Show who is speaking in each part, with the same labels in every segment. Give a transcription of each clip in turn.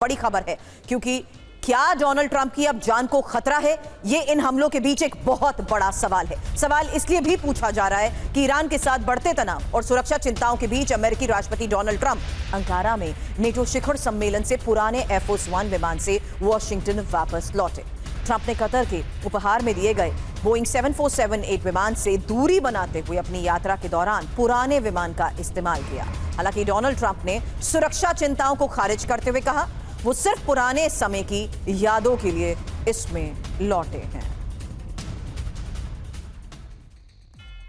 Speaker 1: बड़ी खबर है, क्योंकि क्या डोनाल्ड ट्रंप की अब जान को खतरा है? ये इन हमलों के बीच एक बहुत बड़ा सवाल है। सवाल इसलिए भी पूछा जा रहा है कि ईरान के साथ बढ़ते तनाव और सुरक्षा चिंताओं के बीच अमेरिकी राष्ट्रपति डोनाल्ड ट्रंप अंकारा में नेटो शिखर सम्मेलन से पुराने एयरफोर्स वन विमान से वॉशिंगटन वापस लौटे। ट्रंप ने कतर के उपहार में दिए गए बोइंग 7478 विमान से दूरी बनाते हुए अपनी यात्रा के दौरान पुराने विमान का इस्तेमाल किया। हालांकि डोनाल्ड ट्रंप ने सुरक्षा चिंताओं को खारिज करते हुए कहा वो सिर्फ पुराने समय की यादों के लिए इसमें लौटे हैं।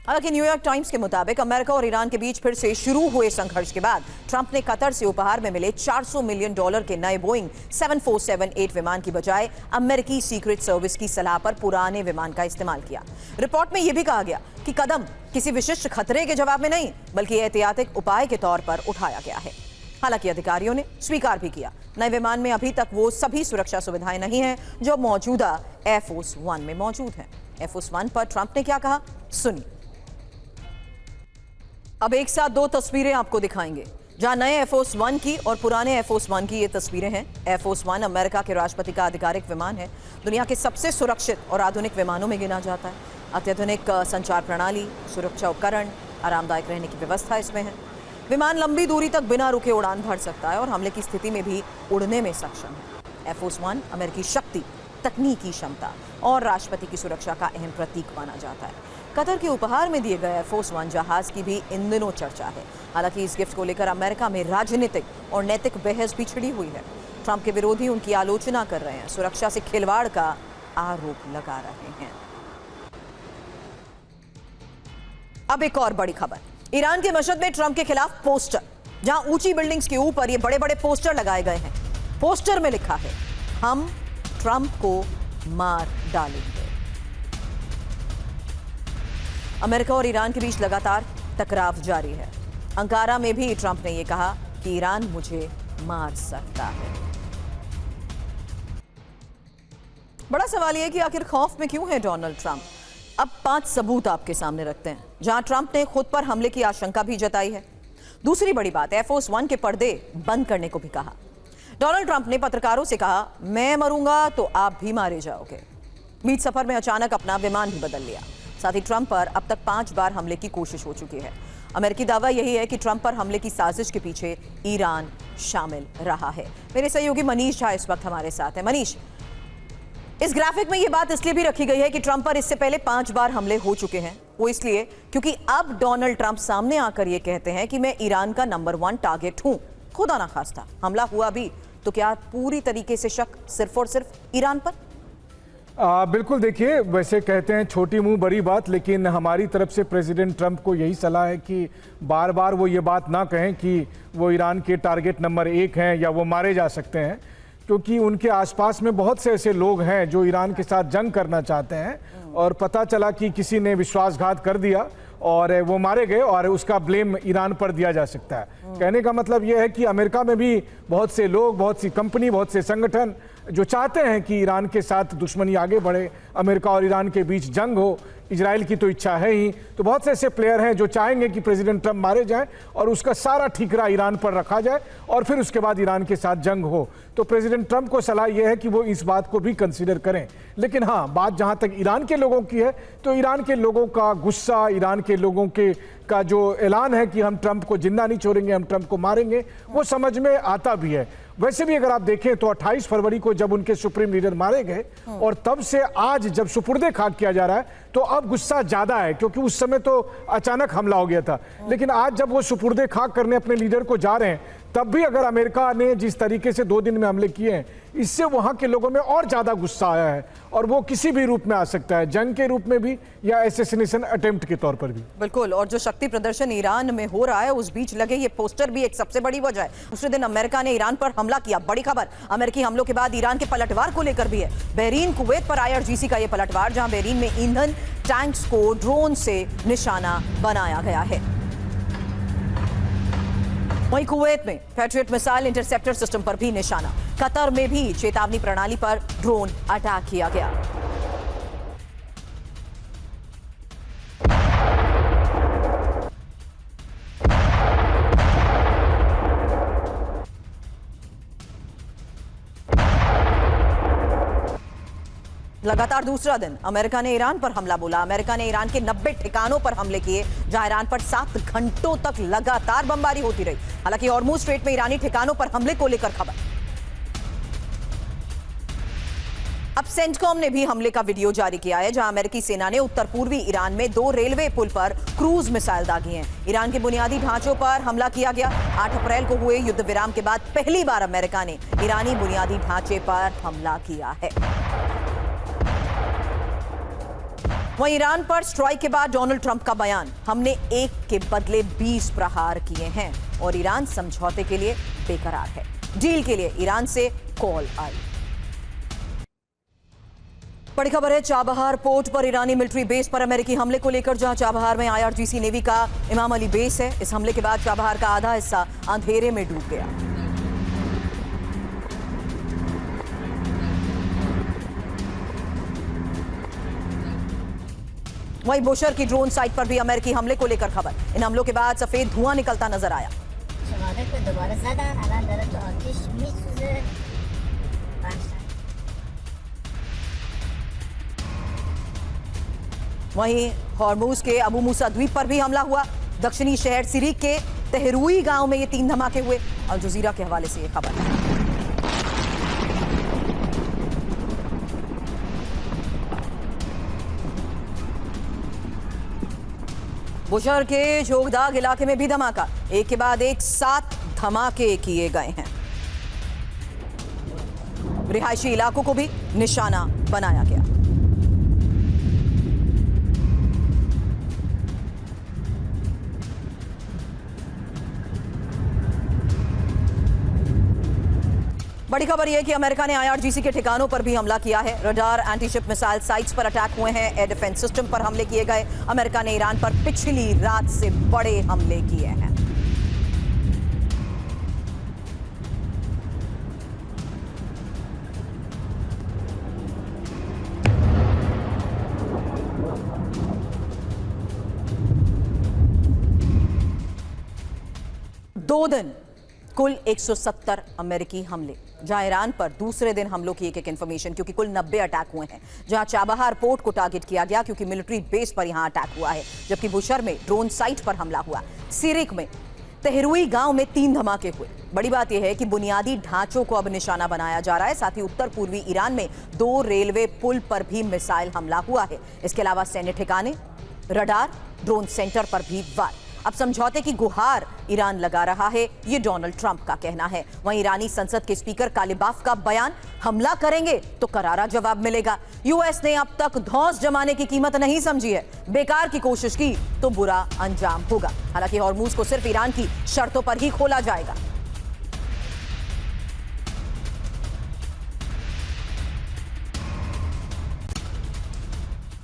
Speaker 1: हालांकि न्यूयॉर्क टाइम्स के मुताबिक अमेरिका और ईरान के बीच फिर से शुरू हुए संघर्ष के बाद ट्रंप ने कतर से उपहार में मिले $400 मिलियन के नए बोइंग 7478 विमान की बजाय अमेरिकी सीक्रेट सर्विस की सलाह पर पुराने विमान का इस्तेमाल किया। रिपोर्ट में यह भी कहा गया कि कदम किसी विशिष्ट खतरे के जवाब में नहीं बल्कि एहतियाती उपाय के तौर पर उठाया गया है। हालांकि अधिकारियों ने स्वीकार भी किया नए विमान में अभी तक वो सभी सुरक्षा सुविधाएं नहीं हैं जो मौजूदा एयरफोर्स वन में मौजूद हैं। एयरफोर्स वन पर ट्रंप ने क्या कहा, सुनिए। अब एक साथ दो तस्वीरें आपको दिखाएंगे जहां नए एयरफोर्स वन की और पुराने एयरफोर्स वन की ये तस्वीरें हैं। एयरफोर्स वन अमेरिका के राष्ट्रपति का आधिकारिक विमान है। दुनिया के सबसे सुरक्षित और आधुनिक विमानों में गिना जाता है। अत्याधुनिक संचार प्रणाली, सुरक्षा उपकरण, आरामदायक रहने की व्यवस्था इसमें है। विमान लंबी दूरी तक बिना रुके उड़ान भर सकता है और हमले की स्थिति में भी उड़ने में सक्षम है। एयरफोर्स वन अमेरिकी शक्ति, तकनीकी क्षमता और राष्ट्रपति की सुरक्षा का अहम प्रतीक माना जाता है। कतर के उपहार में दिए गए एयरफोर्स वन जहाज की भी इन दिनों चर्चा है। हालांकि इस गिफ्ट को लेकर अमेरिका में राजनीतिक और नैतिक बहस भी छिड़ी हुई है। ट्रंप के विरोधी उनकी आलोचना कर रहे हैं, सुरक्षा से खिलवाड़ का आरोप लगा रहे हैं। अब एक और बड़ी खबर, ईरान के मशहद में ट्रंप के खिलाफ पोस्टर, जहां ऊंची बिल्डिंग्स के ऊपर ये बड़े बड़े पोस्टर लगाए गए हैं। पोस्टर में लिखा है, हम ट्रंप को मार डालेंगे। अमेरिका और ईरान के बीच लगातार टकराव जारी है। अंकारा में भी ट्रंप ने यह कहा कि ईरान मुझे मार सकता है। बड़ा सवाल यह है कि आखिर खौफ में क्यों है डोनाल्ड ट्रंप? अब 5 सबूत आपके सामने रखते हैं जहां ट्रंप ने खुद पर हमले की आशंका भी जताई है। दूसरी बड़ी बात, एयरफोर्स वन के पर्दे बंद करने को भी कहा। डोनाल्ड ट्रंप ने पत्रकारों से कहा, मैं मरूंगा तो आप भी मारे जाओगे। बीच सफर में अचानक अपना विमान भी बदल लिया। साथ ही ट्रंप पर अब तक 5 बार हमले की कोशिश हो चुकी है। अमेरिकी दावा यही है कि ट्रंप पर हमले की साजिश के पीछे ईरान शामिल रहा है। मेरे सहयोगी मनीष झा इस वक्त हमारे साथ है। मनीष, इस ग्राफिक में यह बात इसलिए भी रखी गई है कि ट्रंप पर इससे पहले 5 बार हमले हो चुके हैं। वो इसलिए क्योंकि अब डोनाल्ड ट्रंप सामने आकर यह कहते हैं कि मैं ईरान का नंबर 1 टारगेट हूं। खुदा ना खास्ता हमला हुआ भी तो क्या पूरी तरीके से शक सिर्फ और सिर्फ ईरान पर?
Speaker 2: बिल्कुल, देखिए, वैसे कहते हैं छोटी मुंह बड़ी बात, लेकिन हमारी तरफ से प्रेसिडेंट ट्रंप को यही सलाह है कि बार बार वो ये बात ना कहें कि वो ईरान के टारगेट नंबर 1 हैं या वो मारे जा सकते हैं, क्योंकि उनके आसपास में बहुत से ऐसे लोग हैं जो ईरान के साथ जंग करना चाहते हैं और पता चला कि किसी ने विश्वासघात कर दिया और वो मारे गए और उसका ब्लेम ईरान पर दिया जा सकता है। कहने का मतलब यह है कि अमेरिका में भी बहुत से लोग, बहुत सी कंपनी, बहुत से संगठन जो चाहते हैं कि ईरान के साथ दुश्मनी आगे बढ़े, अमेरिका और ईरान के बीच जंग हो। इजराइल की तो इच्छा है ही, तो बहुत से ऐसे प्लेयर हैं जो चाहेंगे कि प्रेसिडेंट ट्रंप मारे जाएं और उसका सारा ठीकरा ईरान पर रखा जाए और फिर उसके बाद ईरान के साथ जंग हो। तो प्रेसिडेंट ट्रंप को सलाह यह है कि वो इस बात को भी कंसीडर करें। लेकिन हाँ, बात जहां तक ईरान के लोगों की है, तो ईरान के लोगों का गुस्सा, ईरान के लोगों का जो ऐलान है कि हम ट्रंप को जिंदा नहीं छोड़ेंगे, हम ट्रंप को मारेंगे, वो समझ में आता भी है। वैसे भी अगर आप देखें तो 28 फरवरी को जब उनके सुप्रीम लीडर मारे गए और तब से आज जब सुपुर्दे खाक किया जा रहा है, तो अब गुस्सा ज्यादा है, क्योंकि उस समय तो अचानक हमला हो गया था। लेकिन आज जब वो सुपुर्दे खाक करने अपने लीडर को जा रहे हैं, तब भी अगर अमेरिका ने जिस तरीके से 2 दिन में हमले किए हैं, इससे वहां के लोगों में और ज्यादा गुस्सा आया है और वो किसी भी रूप में आ सकता है, जंग के रूप में भी या असैसिनेशन अटेम्प्ट के तौर पर भी।
Speaker 1: बिल्कुल, और जो शक्ति प्रदर्शन ईरान में हो रहा है उस बीच लगे ये पोस्टर भी एक सबसे बड़ी वजह है। दूसरे दिन अमेरिका ने ईरान पर हमला किया। बड़ी खबर अमेरिकी हमलों के बाद ईरान के पलटवार को लेकर भी है। बहरीन कुवैत पर IRGC का यह पलटवार, जहां बहरीन में ईंधन टैंक्स को ड्रोन से निशाना बनाया गया है। वहीं कुवैत में पैट्रियट मिसाइल इंटरसेप्टर सिस्टम पर भी निशाना। कतर में भी चेतावनी प्रणाली पर ड्रोन अटैक किया गया। लगातार दूसरा दिन अमेरिका ने ईरान पर हमला बोला। अमेरिका ने ईरान के 90 ठिकानों पर हमले किए, जहां ईरान पर 7 घंटों तक लगातार बमबारी होती रही। हालांकि हॉर्मुज स्ट्रेट में ईरानी ठिकानों पर हमले को लेकर खबर। अब सेंटकॉम ने भी हमले का वीडियो जारी किया है, जहां अमेरिकी सेना ने उत्तर पूर्वी ईरान में 2 रेलवे पुल पर क्रूज मिसाइल दागी हैं। ईरान के बुनियादी ढांचों पर हमला किया गया। 8 अप्रैल को हुए युद्ध विराम के बाद पहली बार अमेरिका ने ईरानी बुनियादी ढांचे पर हमला किया है। वहीं ईरान पर स्ट्राइक के बाद डोनाल्ड ट्रंप का बयान, हमने 1 के बदले 20 प्रहार किए हैं और ईरान समझौते के लिए बेकरार है। डील के लिए ईरान से कॉल आई। बड़ी खबर है चाबहार पोर्ट पर ईरानी मिलिट्री बेस पर अमेरिकी हमले को लेकर, जहां चाबहार में IRGC नेवी का इमाम अली बेस है। इस हमले के बाद चाबहार का आधा हिस्सा अंधेरे में डूब गया। वहीं बुशर की ड्रोन साइट पर भी अमेरिकी हमले को लेकर खबर। इन हमलों के बाद सफेद धुआं निकलता नजर आया। वहीं हॉर्मुज के अबू मूसा द्वीप पर भी हमला हुआ। दक्षिणी शहर सिरिक के तहरुई गांव में ये 3 धमाके हुए। अल जजीरा के हवाले से ये खबर है। बुशर के जोगदाग इलाके में भी धमाका, एक के बाद एक 7 धमाके किए गए हैं। रिहायशी इलाकों को भी निशाना बनाया गया। बड़ी खबर यह है कि अमेरिका ने IRGC के ठिकानों पर भी हमला किया है। रडार, एंटीशिप मिसाइल साइट्स पर अटैक हुए हैं। एयर डिफेंस सिस्टम पर हमले किए गए। अमेरिका ने ईरान पर पिछली रात से बड़े हमले किए हैं। दो दिन कुल 170 अमेरिकी हमले, जहां ईरान पर दूसरे दिन हमलों की एक इंफॉर्मेशन, क्योंकि कुल 90 अटैक हुए हैं। जहां चाबहार पोर्ट को टारगेट किया गया क्योंकि मिलिट्री बेस पर यहां अटैक हुआ है, जबकि बुशर में ड्रोन साइट पर हमला हुआ। सिरिक में तहरुई गांव में 3 धमाके हुए। बड़ी बात यह है कि बुनियादी ढांचों को अब निशाना बनाया जा रहा है। साथ ही उत्तर पूर्वी ईरान में 2 रेलवे पुल पर भी मिसाइल हमला हुआ है। इसके अलावा सैन्य ठिकाने, रडार, ड्रोन सेंटर पर भी वार। अब समझौते की गुहार ईरान लगा रहा है, ये डोनाल्ड ट्रंप का कहना है। वहीं ईरानी संसद के स्पीकर कालिबाफ का बयान, हमला करेंगे तो करारा जवाब मिलेगा। यूएस ने अब तक धौंस जमाने की कीमत नहीं समझी है। बेकार की कोशिश की तो बुरा अंजाम होगा। हालांकि हॉर्मुज को सिर्फ ईरान की शर्तों पर ही खोला जाएगा।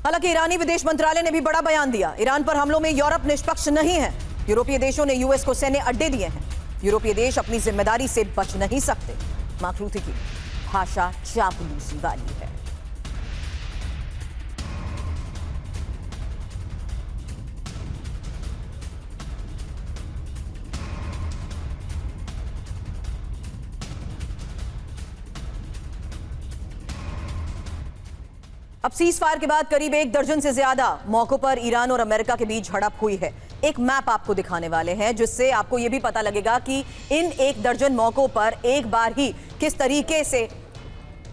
Speaker 1: हालांकि ईरानी विदेश मंत्रालय ने भी बड़ा बयान दिया। ईरान पर हमलों में यूरोप निष्पक्ष नहीं है। यूरोपीय देशों ने यूएस को सैन्य अड्डे दिए हैं। यूरोपीय देश अपनी जिम्मेदारी से बच नहीं सकते। मार्क की भाषा चापलूसी वाली है। अब सीज फायर के बाद करीब 1 दर्जन से ज्यादा मौकों पर ईरान और अमेरिका के बीच झड़प हुई है। एक मैप आपको दिखाने वाले हैं, जिससे आपको यह भी पता लगेगा कि इन 1 दर्जन मौकों पर एक बार ही किस तरीके से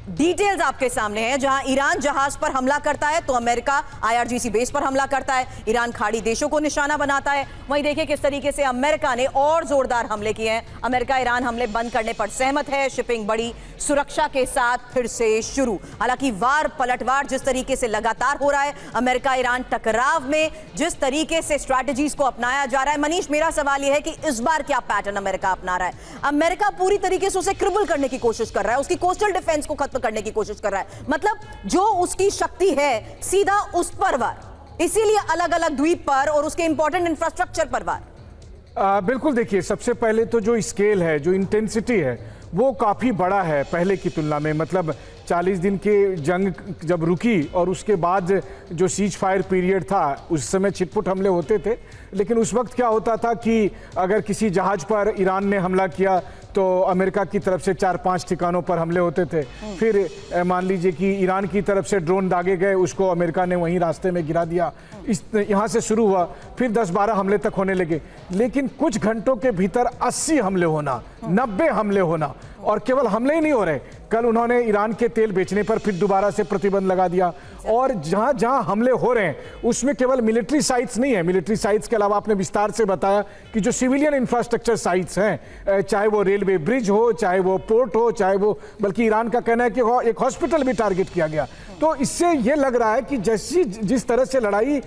Speaker 1: डिटेल्स आपके सामने हैं। जहां ईरान जहाज पर हमला करता है तो अमेरिका IRGC बेस पर हमला करता है। ईरान खाड़ी देशों को निशाना बनाता है। वहीं देखिए किस तरीके से अमेरिका ने और जोरदार हमले किए हैं। अमेरिका ईरान हमले बंद करने पर सहमत है। शिपिंग बड़ी सुरक्षा के साथ फिर से शुरू। हालांकि वार पलटवार जिस तरीके से लगातार हो रहा है, अमेरिका ईरान टकराव में जिस तरीके से स्ट्रैटेजीज को अपनाया जा रहा है, मनीष, मेरा सवाल यह है कि इस बार क्या पैटर्न अमेरिका अपना रहा है? अमेरिका पूरी तरीके से उसे क्रिबल करने की कोशिश कर रहा है, उसकी कोस्टल डिफेंस को करने की कोशिश कर रहा है। मतलब जो उसकी शक्ति है सीधा उस पर वार, इसीलिए अलग अलग द्वीप पर और उसके इंपॉर्टेंट इंफ्रास्ट्रक्चर पर वार।
Speaker 2: बिल्कुल, देखिए सबसे पहले तो जो स्केल है, जो इंटेंसिटी है, वो काफ़ी बड़ा है पहले की तुलना में। मतलब 40 दिन की जंग जब रुकी और उसके बाद जो सीज फायर पीरियड था, उस समय छिटपुट हमले होते थे। लेकिन उस वक्त क्या होता था कि अगर किसी जहाज़ पर ईरान ने हमला किया तो अमेरिका की तरफ से 4-5 ठिकानों पर हमले होते थे। फिर मान लीजिए कि ईरान की तरफ से ड्रोन दागे गए, उसको अमेरिका ने वहीं रास्ते में गिरा दिया। यहाँ से शुरू हुआ, फिर 10-12 हमले तक होने लगे। लेकिन कुछ घंटों के भीतर 80 हमले होना, 90 हमले होना, और केवल हमले ही नहीं हो रहे, कल उन्होंने ईरान के तेल बेचने पर फिर दोबारा से प्रतिबंध लगा दिया। और जहां जहां हमले हो रहे हैं उसमें केवल मिलिट्री साइट्स नहीं है, मिलिट्री साइट्स के अलावा आपने विस्तार से बताया कि जो सिविलियन इंफ्रास्ट्रक्चर साइट्स हैं, चाहे वो रेलवे ब्रिज हो, चाहे वो पोर्ट हो, चाहे वो, बल्कि ईरान का कहना है कि एक हॉस्पिटल भी टारगेट किया गया। तो इससे ये लग रहा है कि जिस तरह से लड़ाई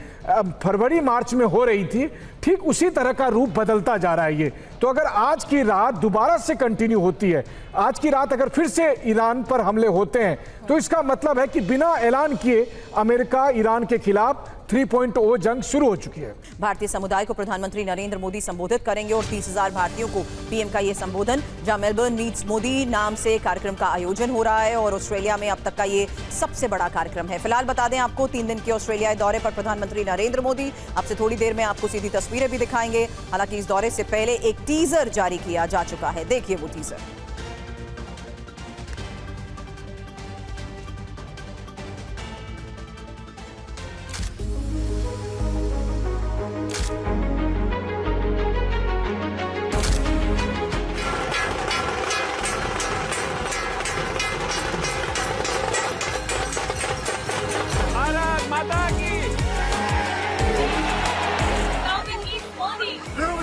Speaker 2: फरवरी मार्च में हो रही थी, ठीक उसी तरह का रूप बदलता जा रहा है ये। तो अगर आज की रात दोबारा से कंटिन्यू होती है, आज की रात अगर फिर से ईरान पर हमले होते हैं, तो इसका मतलब है कि बिना ऐलान किए अमेरिका ईरान के खिलाफ 3.0 जंग शुरू हो चुकी है।
Speaker 1: भारतीय समुदाय को प्रधानमंत्री नरेंद्र मोदी संबोधित करेंगे और 30,000 भारतीयों को पीएम का ये संबोधन, जहां मेलबर्न मीट्स मोदी नाम से कार्यक्रम का आयोजन हो रहा है और ऑस्ट्रेलिया में अब तक का ये सबसे बड़ा कार्यक्रम है। फिलहाल बता दें आपको, 3 दिन के ऑस्ट्रेलिया दौरे पर प्रधानमंत्री नरेंद्र मोदी अब से थोड़ी देर में आपको सीधी तस्वीरें भी दिखाएंगे। हालांकि इस दौरे से पहले एक टीजर जारी किया जा चुका है, देखिए वो teaser.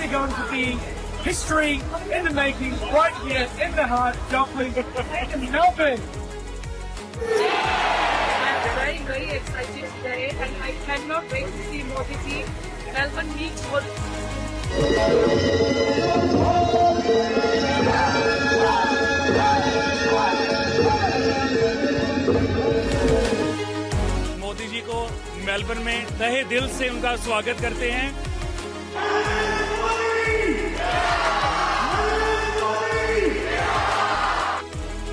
Speaker 3: Going to be history in the making right here in the heart of Joplin in Melbourne.
Speaker 4: I'm very, very excited today and I cannot wait to see Modi ji. Melbourne meets Modi.
Speaker 3: Modi ji को Melbourne में तहे दिल से उनका स्वागत करते हैं।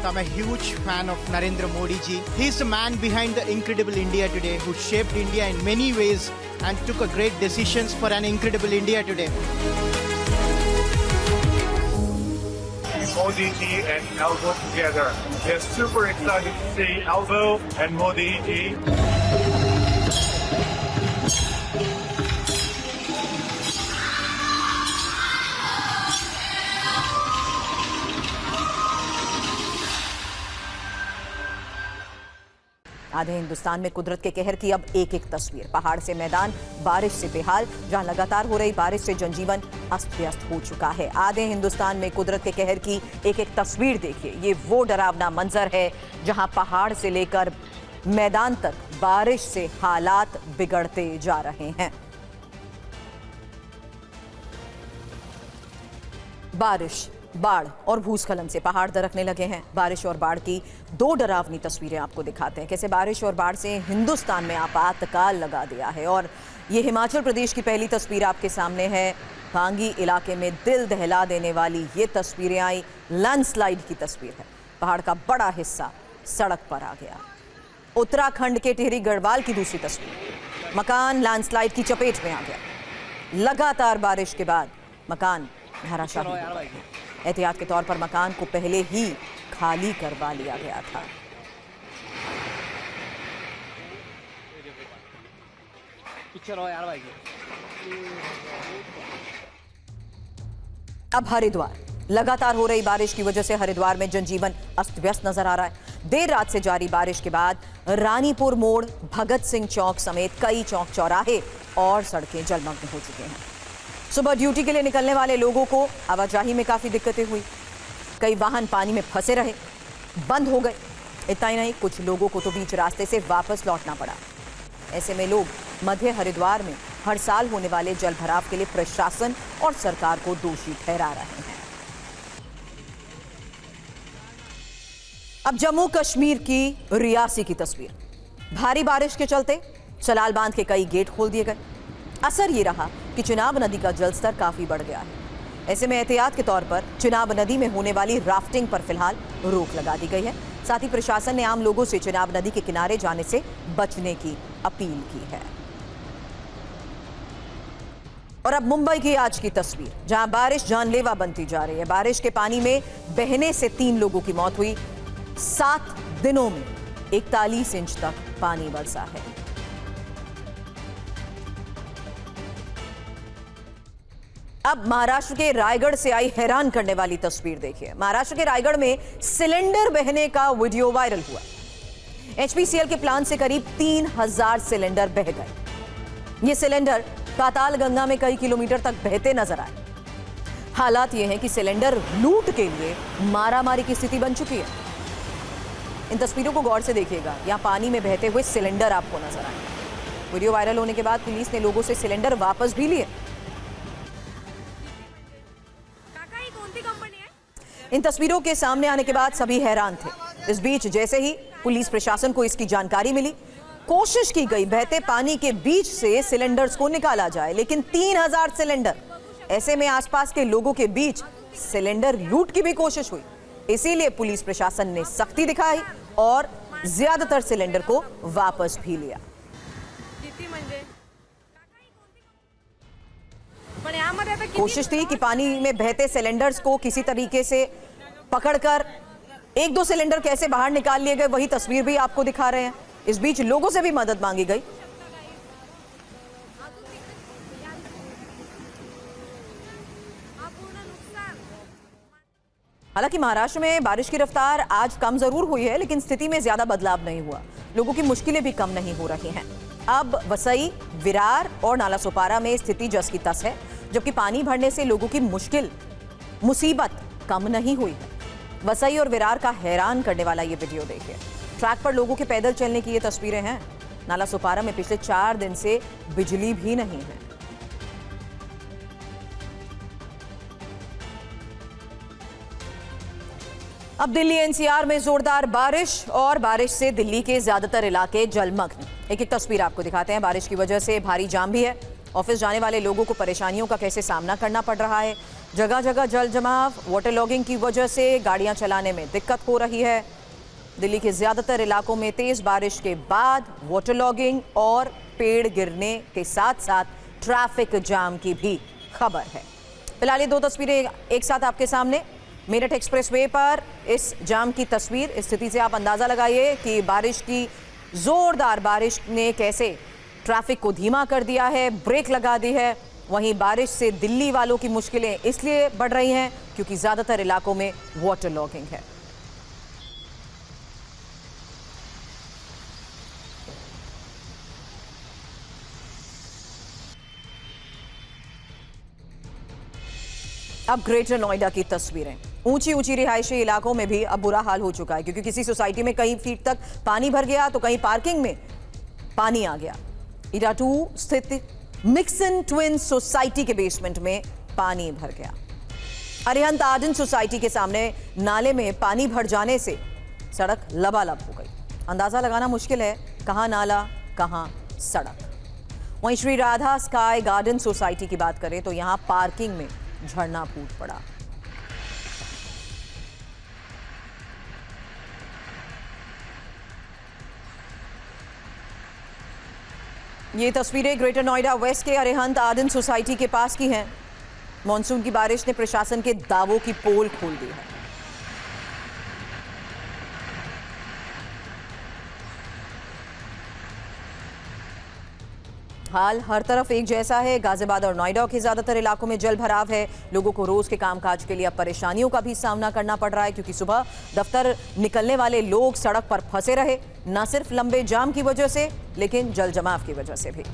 Speaker 5: I'm a huge fan of Narendra Modi ji. He's the man behind the incredible India today, who shaped India in many ways and took a great decisions for an incredible India today.
Speaker 6: Modi ji and Albo together. We are super excited to see Albo and Modi ji.
Speaker 1: आधे हिंदुस्तान में कुदरत के कहर की अब एक एक तस्वीर। पहाड़ से मैदान, बारिश से बेहाल, जहां लगातार हो रही बारिश से जनजीवन अस्त व्यस्त हो चुका है। आधे हिंदुस्तान में कुदरत के कहर की एक एक तस्वीर देखिए। ये वो डरावना मंजर है जहां पहाड़ से लेकर मैदान तक बारिश से हालात बिगड़ते जा रहे हैं। बारिश, बाढ़ और भूस्खलन से पहाड़ दरकने लगे हैं। बारिश और बाढ़ की दो डरावनी तस्वीरें आपको दिखाते हैं, कैसे बारिश और बाढ़ से हिंदुस्तान में आपातकाल लगा दिया है। और ये हिमाचल प्रदेश की पहली तस्वीर आपके सामने है। भांगी इलाके में दिल दहला देने वाली ये तस्वीरें आई। लैंडस्लाइड की तस्वीर है, पहाड़ का बड़ा हिस्सा सड़क पर आ गया। उत्तराखंड के टिहरी गढ़वाल की दूसरी तस्वीर, मकान लैंडस्लाइड की चपेट में आ गया। लगातार बारिश के बाद मकान धराशायी हो गए हैं। एहतियात के तौर पर मकान को पहले ही खाली करवा लिया गया था। अब हरिद्वार, लगातार हो रही बारिश की वजह से हरिद्वार में जनजीवन अस्त व्यस्त नजर आ रहा है। देर रात से जारी बारिश के बाद रानीपुर मोड़, भगत सिंह चौक समेत कई चौक चौराहे और सड़कें जलमग्न हो चुके हैं। सुबह ड्यूटी के लिए निकलने वाले लोगों को आवाजाही में काफी दिक्कतें हुई। कई वाहन पानी में फंसे रहे, बंद हो गए। इतना ही नहीं, कुछ लोगों को तो बीच रास्ते से वापस लौटना पड़ा। ऐसे में लोग मध्य हरिद्वार में हर साल होने वाले जल भराव के लिए प्रशासन और सरकार को दोषी ठहरा रहे हैं। अब जम्मू कश्मीर की रियासी की तस्वीर। भारी बारिश के चलते सलाल बांध के कई गेट खोल दिए गए। असर ये रहा कि चिनाब नदी का जलस्तर काफी बढ़ गया है। ऐसे में एहतियात के तौर पर चिनाब नदी में होने वाली राफ्टिंग पर फिलहाल रोक लगा दी गई है। साथ ही प्रशासन ने आम लोगों से चिनाब नदी के किनारे जाने से बचने की अपील की है। और अब मुंबई की आज की तस्वीर, जहां बारिश जानलेवा बनती जा रही है। बारिश के पानी में बहने से 3 लोगों की मौत हुई। 7 दिनों में 41 इंच तक पानी बरसा है। अब महाराष्ट्र के रायगढ़ से आई हैरान करने वाली तस्वीर देखिए। महाराष्ट्र के रायगढ़ में सिलेंडर बहने का वीडियो वायरल हुआ। एचपीसीएल के प्लांट से करीब 3000 सिलेंडर बह गए। ये सिलेंडर पाताल गंगा में कई किलोमीटर तक बहते नजर आए। हालात ये हैं कि सिलेंडर लूट के लिए मारामारी की स्थिति बन चुकी है। इन तस्वीरों को गौर से देखिएगा। यहां पानी में बहते हुए सिलेंडर आपको नजर आए। वीडियो वायरल होने के बाद पुलिस ने लोगों से सिलेंडर वापस भी लिए। इन तस्वीरों के सामने आने के बाद सभी हैरान थे। इस बीच जैसे ही पुलिस प्रशासन को इसकी जानकारी मिली, कोशिश की गई बहते पानी के बीच से सिलेंडर्स को निकाला जाए, लेकिन 3000 सिलेंडर, ऐसे में आसपास के लोगों के बीच सिलेंडर लूट की भी कोशिश हुई। इसीलिए पुलिस प्रशासन ने सख्ती दिखाई और ज्यादातर सिलेंडर को वापस भी लिया। कोशिश थी कि पानी में बहते सिलेंडर्स को किसी तरीके से पकड़कर 1-2 सिलेंडर कैसे बाहर निकाल लिए गए, वही तस्वीर भी आपको दिखा रहे हैं। इस बीच लोगों से भी मदद मांगी गई। हालांकि महाराष्ट्र में बारिश की रफ्तार आज कम जरूर हुई है, लेकिन स्थिति में ज्यादा बदलाव नहीं हुआ। लोगों की मुश्किलें भी कम नहीं हो रही हैं। अब वसई, विरार और नालासोपारा में स्थिति जस की तस है, जबकि पानी भरने से लोगों की मुसीबत कम नहीं हुई है। वसई और विरार का हैरान करने वाला ये वीडियो देखिए। ट्रैक पर लोगों के पैदल चलने की ये तस्वीरें हैं। नालासोपारा में पिछले 4 दिन से बिजली भी नहीं है। अब दिल्ली एनसीआर में जोरदार बारिश और बारिश से दिल्ली के ज्यादातर इलाके जलमग्न। एक तस्वीर आपको दिखाते हैं। बारिश की वजह से भारी जाम भी है। ऑफिस जाने वाले लोगों को परेशानियों का कैसे सामना करना पड़ रहा है। जगह जगह जल जमाव, वाटर लॉगिंग की वजह से गाड़ियां चलाने में दिक्कत हो रही है। दिल्ली के ज्यादातर इलाकों में तेज बारिश के बाद वाटर लॉगिंग और पेड़ गिरने के साथ साथ ट्रैफिक जाम की भी खबर है। फिलहाल ये 2 तस्वीरें एक साथ आपके सामने। मेरठ एक्सप्रेसवे पर इस जाम की तस्वीर। इस स्थिति से आप अंदाजा लगाइए कि बारिश की जोरदार बारिश ने कैसे ट्रैफिक को धीमा कर दिया है, ब्रेक लगा दी है। वहीं बारिश से दिल्ली वालों की मुश्किलें इसलिए बढ़ रही हैं क्योंकि ज्यादातर इलाकों में वाटर लॉगिंग है। अब ग्रेटर नोएडा की तस्वीरें। ऊंची ऊंची रिहायशी इलाकों में भी अब बुरा हाल हो चुका है, क्योंकि किसी सोसाइटी में कई फीट तक पानी भर गया तो कहीं पार्किंग में पानी आ गया। इराटू स्थित मिक्सन ट्विन सोसाइटी के बेसमेंट में पानी भर गया। अरिहंत आर्डन सोसाइटी के सामने नाले में पानी भर जाने से सड़क लबालब हो गई। अंदाजा लगाना मुश्किल है कहां नाला कहां सड़क। वहीं Shri Radha sky garden society की बात करें तो यहां पार्किंग में झरना फूट पड़ा। ये तस्वीरें ग्रेटर नोएडा वेस्ट के अरिहंत आर्डन सोसाइटी के पास की हैं। मॉनसून की बारिश ने प्रशासन के दावों की पोल खोल दी है। हाल हर तरफ एक जैसा है। गाजियाबाद और नोएडा के ज्यादातर इलाकों में जल भराव है। लोगों को रोज के कामकाज के लिए अब परेशानियों का भी सामना करना पड़ रहा है, क्योंकि सुबह दफ्तर निकलने वाले लोग सड़क पर फंसे रहे, न सिर्फ लंबे जाम की वजह से लेकिन जल जमाव की वजह से भी।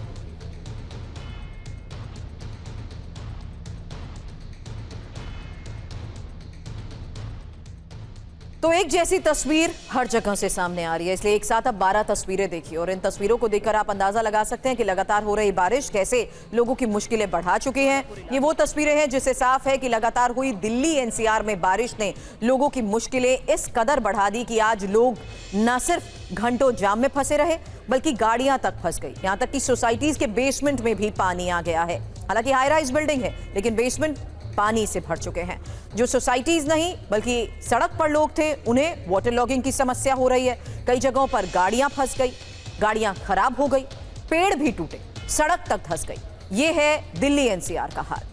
Speaker 1: तो एक जैसी तस्वीर हर जगह से सामने आ रही है, इसलिए एक साथ अब 12 तस्वीरें देखिए और इन तस्वीरों को देखकर आप अंदाजा लगा सकते हैं कि लगातार हो रही बारिश कैसे लोगों की मुश्किलें बढ़ा चुकी हैं। ये वो तस्वीरें हैं जिससे साफ है कि लगातार हुई दिल्ली एनसीआर में बारिश ने लोगों की मुश्किलें इस कदर बढ़ा दी कि आज लोग न सिर्फ घंटों जाम में फंसे रहे बल्कि गाड़ियां तक फंस गई। यहां तक कि सोसाइटीज के बेसमेंट में भी पानी आ गया है। हालांकि हाई राइज बिल्डिंग है लेकिन बेसमेंट पानी से भर चुके हैं। जो सोसाइटीज नहीं बल्कि सड़क पर लोग थे उन्हें वाटर लॉगिंग की समस्या हो रही है। कई जगहों पर गाड़ियां फंस गई, गाड़ियां खराब हो गई, पेड़ भी टूटे, सड़क तक धंस गई। ये है दिल्ली एनसीआर का हाल।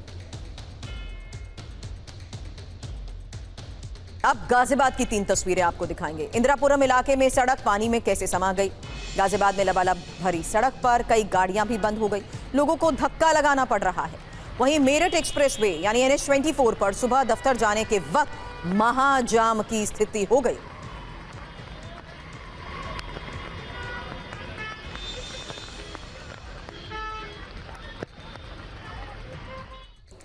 Speaker 1: अब गाजियाबाद की 3 तस्वीरें आपको दिखाएंगे। इंदिरापुरम इलाके में सड़क पानी में कैसे समा गई। गाजियाबाद में लबालब भरी सड़क पर कई गाड़ियां भी बंद हो गई, लोगों को धक्का लगाना पड़ रहा है। वहीं मेरठ एक्सप्रेसवे यानी NH24 पर सुबह दफ्तर जाने के वक्त महाजाम की स्थिति हो गई।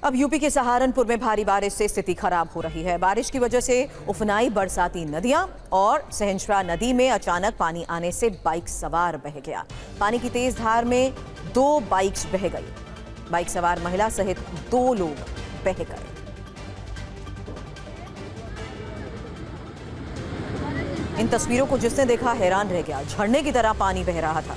Speaker 1: अब यूपी के सहारनपुर में भारी बारिश से स्थिति खराब हो रही है। बारिश की वजह से उफनाई बरसाती नदियां और सहंसरा नदी में अचानक पानी आने से बाइक सवार बह गया। पानी की तेज धार में 2 बाइक्स बह गई। बाइक सवार महिला सहित 2 लोग बह गए। इन तस्वीरों को जिसने देखा हैरान रह गया। झरने की तरह पानी बह रहा था।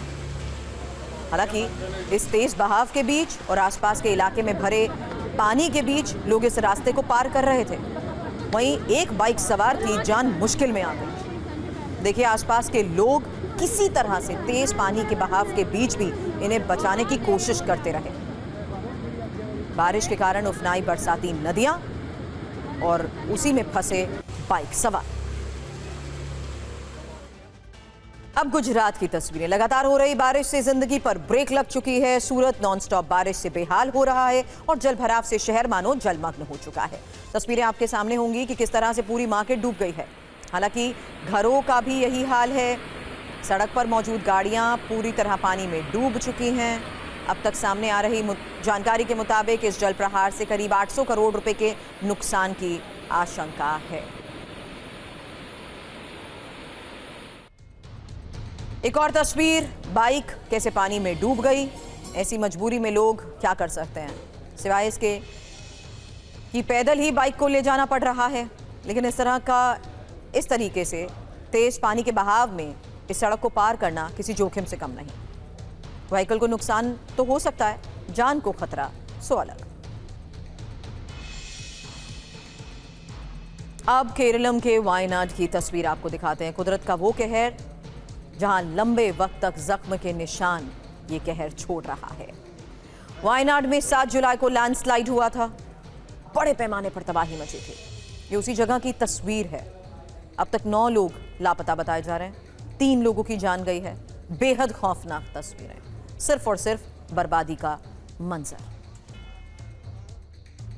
Speaker 1: हालांकि इस तेज बहाव के बीच और आसपास के इलाके में भरे पानी के बीच लोग इस रास्ते को पार कर रहे थे। वहीं एक बाइक सवार की जान मुश्किल में आ गई। देखिए, आसपास के लोग किसी तरह से तेज पानी के बहाव के बीच भी इन्हें बचाने की कोशिश करते रहे। बारिश के कारण उफनाई बरसाती नदियां और उसी में फंसे बाइक सवार। अब गुजरात की तस्वीरें। लगातार हो रही बारिश से जिंदगी पर ब्रेक लग चुकी है। सूरत नॉनस्टॉप बारिश से बेहाल हो रहा है और जल भराव से शहर मानो जलमग्न हो चुका है। तस्वीरें आपके सामने होंगी कि किस तरह से पूरी मार्केट डूब गई है। हालांकि घरों का भी यही हाल है। सड़क पर मौजूद गाड़ियां पूरी तरह पानी में डूब चुकी हैं। अब तक सामने आ रही जानकारी के मुताबिक इस जल प्रहार से करीब 800 करोड़ रुपए के नुकसान की आशंका है। एक और तस्वीर, बाइक कैसे पानी में डूब गई। ऐसी मजबूरी में लोग क्या कर सकते हैं सिवाय इसके कि पैदल ही बाइक को ले जाना पड़ रहा है। लेकिन इस तरीके से तेज पानी के बहाव में इस सड़क को पार करना किसी जोखिम से कम नहीं। व्हीकल को नुकसान तो हो सकता है, जान को खतरा सो अलग। अब केरलम के वायनाड की तस्वीर आपको दिखाते हैं। कुदरत का वो कहर जहां लंबे वक्त तक जख्म के निशान ये कहर छोड़ रहा है। वायनाड में 7 जुलाई को लैंडस्लाइड हुआ था। बड़े पैमाने पर तबाही मची थी। ये उसी जगह की तस्वीर है। अब तक 9 लोग लापता बताए जा रहे हैं। 3 लोगों की जान गई है। बेहद खौफनाक तस्वीरें, सिर्फ और सिर्फ बर्बादी का मंजर।